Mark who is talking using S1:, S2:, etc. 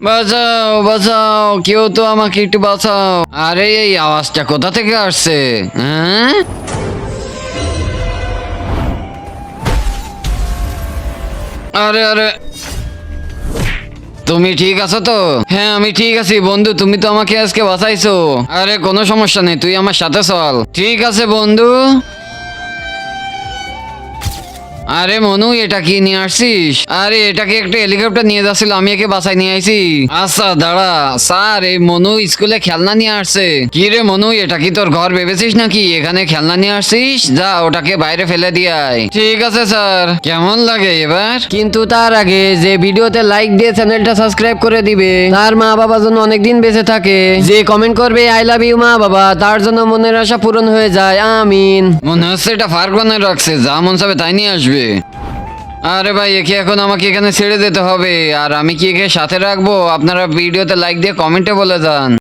S1: বাঁচাও বাঁচাও, কেউ তো আমাকে একটু বাঁচাও। আরে এই আওয়াজটা কোথা থেকে আসছে? হ্যাঁ, আরে আরে, তুমি ঠিক আছো তো? হ্যাঁ আমি ঠিক আছি বন্ধু, তুমি তো আমাকে আজকে বাঁচাইছো। আরে কোনো সমস্যা নেই, তুই আমার সাথে চল। ঠিক আছে বন্ধু। আরে মনু, এটা কি নিয়ে আসছিস? আরে এটাকে একটা হেলিকপ্টার নিয়ে যাচ্ছিল, আমি একে বাসায় নিয়ে আইছি। আচ্ছা দাঁড়া স্যার, এই মনু স্কুলে খেলনা নিয়ে আসছে। কি রে মনু, এটা কি তোর ঘর ভেবেছিস নাকি? এখানে খেলনা নিয়ে আসছিস, যা ওটাকে বাইরে ফেলে দিয়ে আয়। ঠিক আছে স্যার। কেমন লাগে এবার? কিন্তু তার আগে যে ভিডিওতে লাইক দিয়ে চ্যানেলটা সাবস্ক্রাইব করে দিবে, তার মা বাবা যেন অনেকদিন বেঁচে থাকে। যে কমেন্ট করবে আই লাভ ইউ মা বাবা, তার জন্য মনের আশা পূরণ হয়ে যায়, আমিন। মনে হচ্ছে এটা ফার্ক বানায় রাখছে, যা মন চাবে তাই নিয়ে আসবে। আরে ভাই, একে এখন আমাকে এখানে ছেড়ে দিতে হবে, আর আমি কি একে সাথে রাখবো? আপনারা ভিডিওতে লাইক দিয়ে কমেন্টে বলে যান।